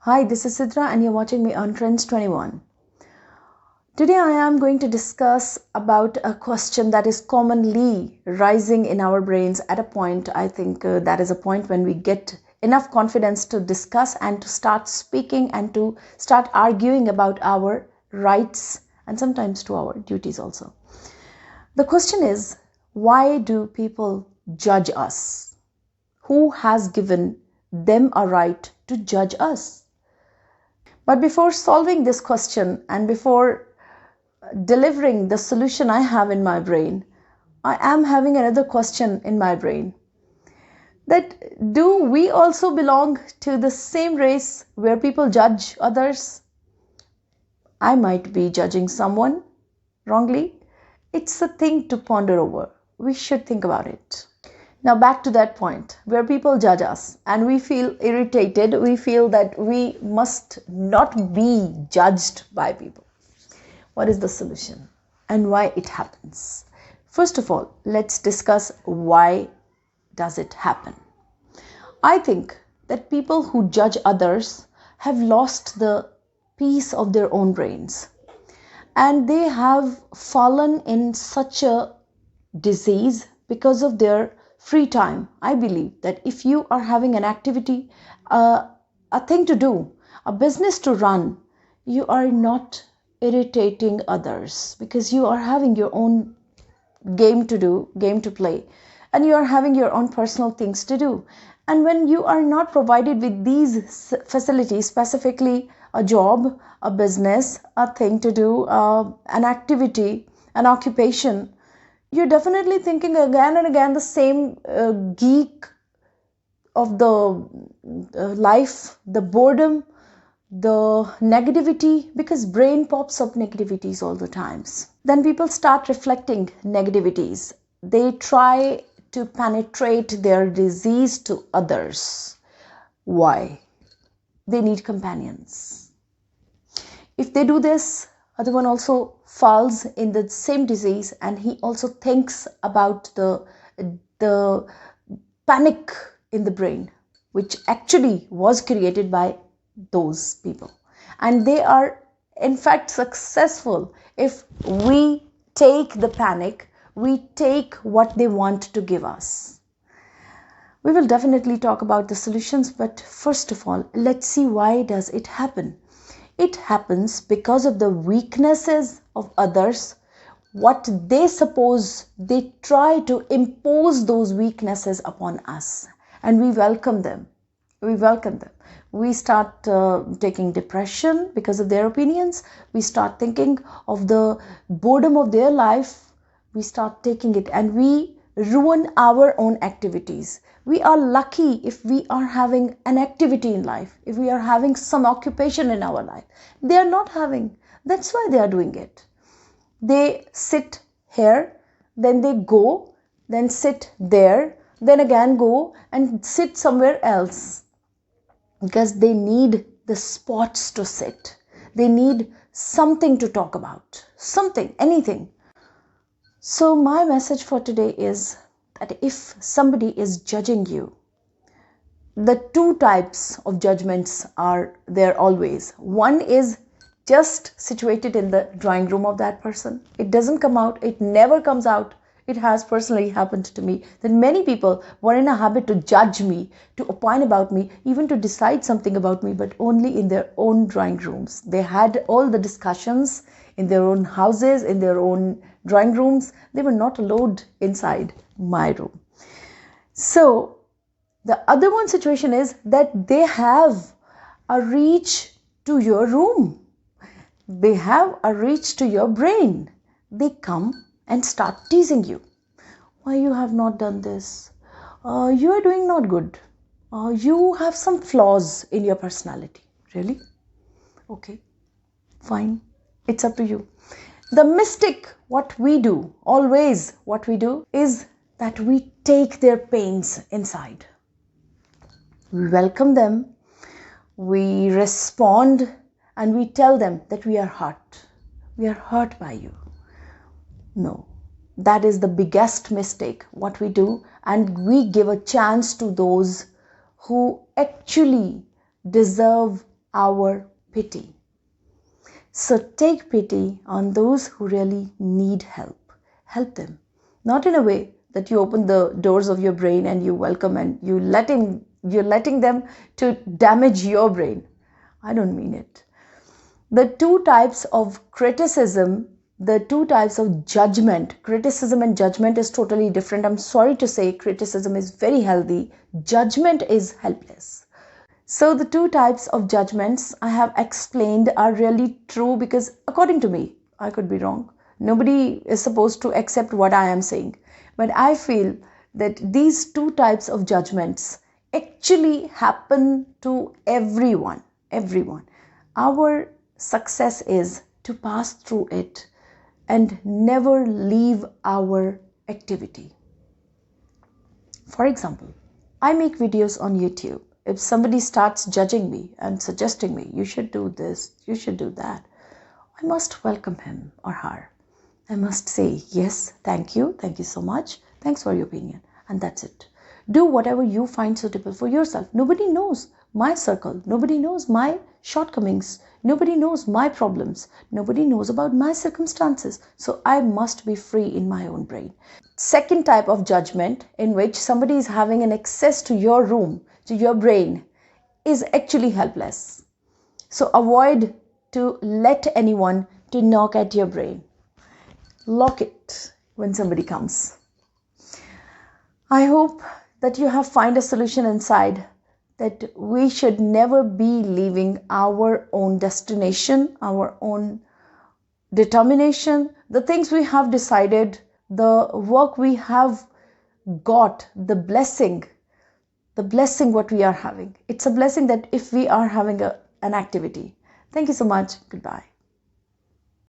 Hi, this is Sidra and you're watching me on Trends 21. Today I am going to discuss about a question that is commonly rising in our brains at a point. I think that is a point when we get enough confidence to discuss and to start speaking and to start arguing about our rights and sometimes to our duties also. The question is, why do people judge us? Who has given them a right to judge us? But before solving this question and before delivering the solution I have in my brain, I am having another question in my brain. That do we also belong to the same race where people judge others? I might be judging someone wrongly. It's a thing to ponder over. We should think about it. Now back to that point where people judge us and we feel irritated. We feel that we must not be judged by people. What is the solution and why it happens? First of all, let's discuss why does it happen. I think that people who judge others have lost the peace of their own brains and they have fallen in such a disease because of their free time. I believe that if you are having an activity, a thing to do, a business to run, you are not irritating others because you are having your own game to do, game to play, and you are having your own personal things to do. And when you are not provided with these facilities, specifically a job, a business, a thing to do, an activity, an occupation, you're definitely thinking again and again the same geek of the life, the boredom, the negativity, because brain pops up negativities all the times. Then people start reflecting negativities. They try to penetrate their disease to others. Why? They need companions. If they do this, other one also falls in the same disease and he also thinks about the panic in the brain, which actually was created by those people. And they are in fact successful if we take the panic, we take what they want to give us. We will definitely talk about the solutions, but first of all, let's see why does it happen. It happens because of the weaknesses of others. What they suppose, they try to impose those weaknesses upon us and we welcome them. We welcome them. We start taking depression because of their opinions. We start thinking of the boredom of their life. We start taking it and we ruin our own activities. We are lucky if we are having an activity in life, if we are having some occupation in our life. They are not having. That's why they are doing it. They sit here, then they go, then sit there, then again go and sit somewhere else. Because they need the spots to sit. They need something to talk about. Something, anything. So my message for today is that if somebody is judging you, the two types of judgments are there always. One is just situated in the drawing room of that person. It doesn't come out. It never comes out. It has personally happened to me that many people were in a habit to judge me, to opine about me, even to decide something about me, but only in their own drawing rooms. They had all the discussions in their own houses, in their own drawing rooms. They were not allowed inside my room. So the other one situation is that they have a reach to your room. They have a reach to your brain. They come and start teasing you. Why you have not done this? You are doing not good. You have some flaws in your personality. Really? Okay, fine. It's up to you. The mistake, what we do, always what we do is that we take their pains inside. We welcome them. We respond and we tell them that we are hurt. We are hurt by you. No, that is the biggest mistake what we do, and we give a chance to those who actually deserve our pity. So take pity on those who really need help. Help them. Not in a way that you open the doors of your brain and you welcome and you're letting them to damage your brain. I don't mean it. The two types of criticism, the two types of judgment, criticism and judgment is totally different. I'm sorry to say criticism is very healthy, judgment is helpless. So the two types of judgments I have explained are really true because according to me, I could be wrong. Nobody is supposed to accept what I am saying. But I feel that these two types of judgments actually happen to everyone. Everyone. Our success is to pass through it and never leave our activity. For example, I make videos on YouTube. If somebody starts judging me and suggesting me, you should do this, you should do that, I must welcome him or her. I must say, yes, thank you so much, thanks for your opinion, and that's it. Do whatever you find suitable for yourself. Nobody knows my circle, nobody knows my shortcomings, nobody knows my problems, nobody knows about my circumstances, so I must be free in my own brain. Second type of judgment, in which somebody is having an access to your room, to your brain, is actually helpless. So avoid to let anyone to knock at your brain. Lock it when somebody comes. I hope that you have found a solution inside, that we should never be leaving our own destination, our own determination, the things we have decided, the work we have got, the blessing what we are having. It's a blessing that if we are having an activity. Thank you so much. Goodbye.